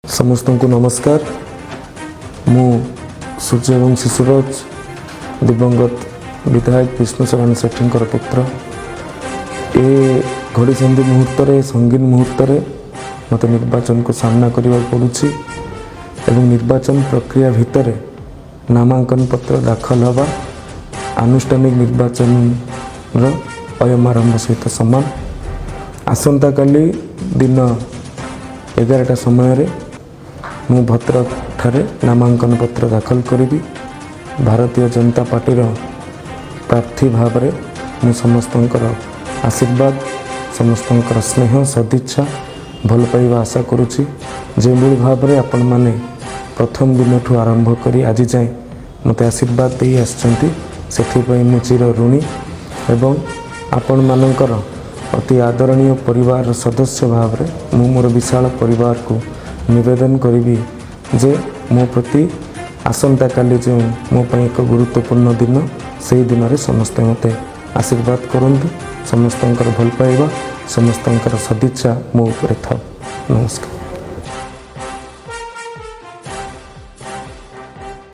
समस्त को नमस्कार। मु सूर्यवंशी सूरज दिवंगत विधायक विष्णु चरण सेठी पुत्र। ए घड़ी संधि मुहूर्त संगीन मुहूर्त मत निर्वाचन को सामना करने पड़ुछि एवं निर्वाचन प्रक्रिया भितर नामांकन पत्र दाखल हवा आनुष्ठानिक निर्वाचन अयम आरंभ सहित समान। आसंता काली दिन 11टा समय मु भद्रक ठारे नामांकन पत्र दाखल करी। भारतीय जनता पार्टीर प्रार्थी भाव में मु समस्तंकर आशीर्वाद समस्तंकर स्नेह सदिच्छा भल पाइबा आशा करुछि। जो भाव में आपण माने प्रथम दिन ठू आरंभ करी आज जाए मते आशीर्वाद दे आछंती सेथिपई मु चिर ऋणी एवं आपण मानकर अति आदरणीय परिवार सदस्य भाव में मु मोर विशाल परिवार को निवेदन करी जे मो प्रति आसंता काली जो मो ପାଇଁ एक गुरुत्वपूर्ण दिन से दिन में समस्त मते आशीर्वाद करंतु। समस्तंकर भल पाइबा समस्तंकर सदिच्छा मो उपरे थाउ। नमस्कार।